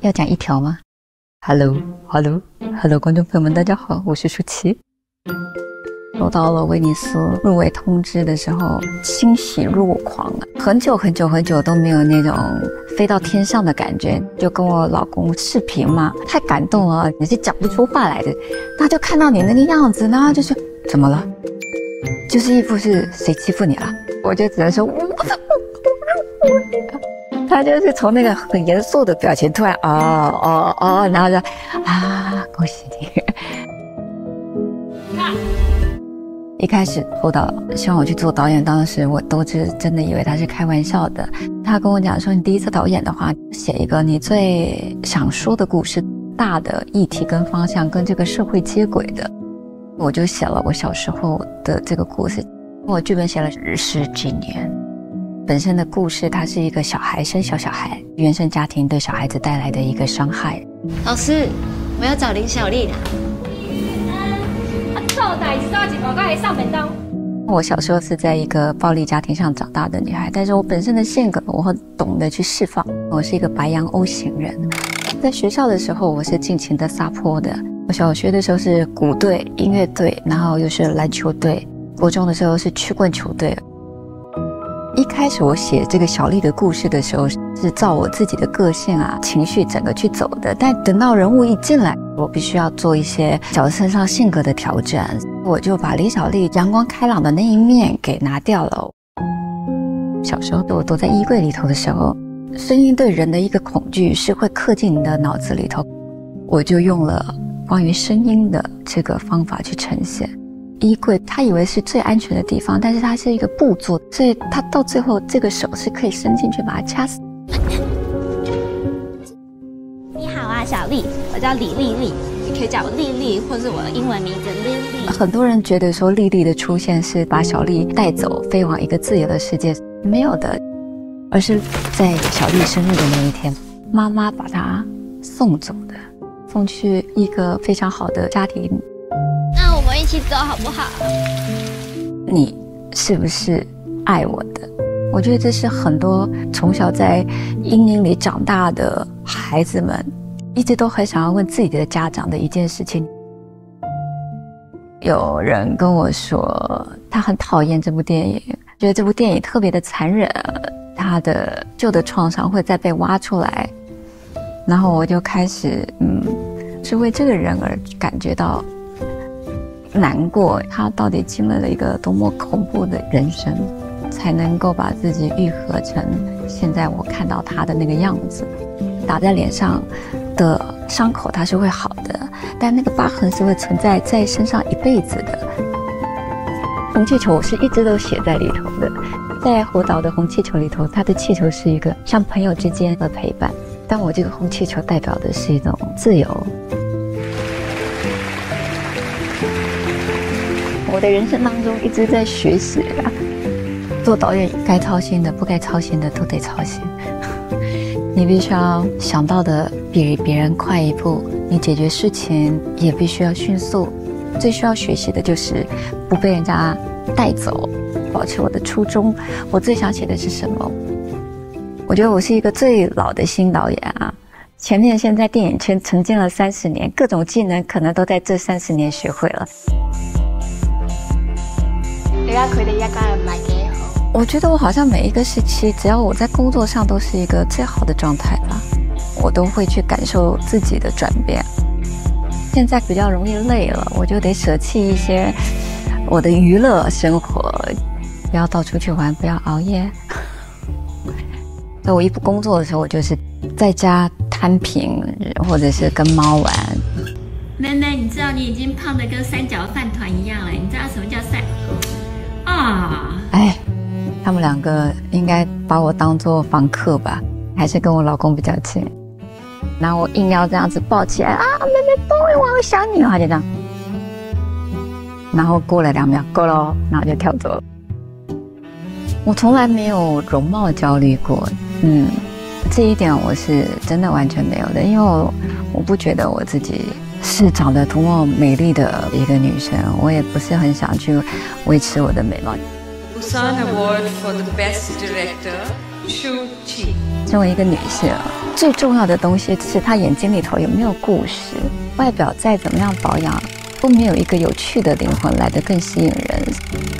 要講一條嗎 ？Hello， 觀眾朋友們，大家好，我是舒淇。收到了威尼斯入圍通知的時候，欣喜若狂啊！很久都沒有那種飛到天上的感覺，就跟我老公視頻嘛，太感動了，你是講不出話來的。那就看到你那個樣子呢，就是怎麼了？就是一副是誰欺負你了？我就只能說，他就是從那個很嚴肅的表情，突然哦，然後就恭喜你。一開始侯導希望我去做導演，當時我都是真的以為他是開玩笑的。他跟我講說，你第一次導演的話，寫一個你最想說的故事，大的議題跟方向跟這個社會接軌的。我就寫了我小時候的這個故事，我劇本寫了10幾年。本身的故事，它是一個小孩生小孩，原生家庭對小孩子帶來的一個傷害。老師，我要找林小麗啦。我小時候是在一個暴力家庭上長大的女孩，但是我本身的性格我很懂得去釋放。我是一個白羊 O 型人，在學校的時候我是盡情的撒潑的。我小學的時候是鼓隊、音樂隊，然後又是籃球隊。國中的時候是曲棍球隊。一開始我寫這個小麗的故事的時候，是照我自己的個性情緒整個去走的。但等到人物一進來，我必須要做一些角色上性格的調整，我就把李小麗陽光開朗的那一面給拿掉了。小時候我躲在衣櫃裡頭的時候，聲音對人的一個恐懼是會刻進你的腦子裡頭，我就用了關於聲音的這個方法去呈現。衣櫃他以為是最安全的地方，但是它是一個布做，所以他到最後這個手是可以伸進去把它掐死。你好啊，小麗，我叫李麗麗，你可以叫我麗麗，或是我的英文名字麗麗。很多人覺得說麗麗的出現是把小麗帶走，飛往一個自由的世界，沒有的，而是在小麗生日的那一天，媽媽把她送走的，送去一個非常好的家庭。那我們一起走好不好？你是不是愛我的？我覺得這是很多從小在陰影裡長大的孩子們一直都很想要問自己的家長的一件事情。有人跟我說他很討厭這部電影，覺得這部電影特別的殘忍，他的舊的創傷會再被挖出來。然後我就開始是為這個人而感覺到難過，他到底經歷了一個多麼恐怖的人生，才能夠把自己癒合成現在我看到他的那個樣子。打在臉上的傷口它是會好的，但那個疤痕是會存在在身上一輩子的。紅氣球我是一直都寫在裡頭的，在侯導的紅氣球裡頭，他的氣球是一個像朋友之間的陪伴，但我這個紅氣球代表的是一種自由。我的人生當中一直在學習做導演該操心的不該操心的都得操心。你必須要想到的比別人快一步，你解決事情也必須要迅速。最需要學習的就是不被人家帶走，保持我的初衷。我最想寫的是什麼？我覺得我是一個最老的新導演前面現在電影圈沉浸了30年，各種技能可能都在這30年學會了。我覺得我好像每一個時期，只要我在工作上都是一個最好的狀態吧，我都會去感受自己的轉變。現在比較容易累了，我就得捨棄一些我的娛樂生活，不要到處去玩，不要熬夜。在我一不工作的時候，我就是在家攤平，或者是跟貓玩。奶奶，你知道你已經胖得跟三角飯糰一樣了，你知道什麼叫三？他們兩個應該把我當作房客吧，還是跟我老公比較親。然後我硬要這樣子抱起來妹妹抱我，我好想你，他就這樣。然後過了2秒，夠了，然後就跳走了。我從來沒有容貌焦慮過，這一點我是真的完全沒有的，因為我不覺得我自己是長得多麼美麗的一個女生，我也不是很想去維持我的美貌。Busan Award for the Best Director, Shu Qi。身為一個女性，最重要的東西是他眼睛裡頭有沒有故事。外表再怎麼樣保養，都沒有一個有趣的靈魂來得更吸引人。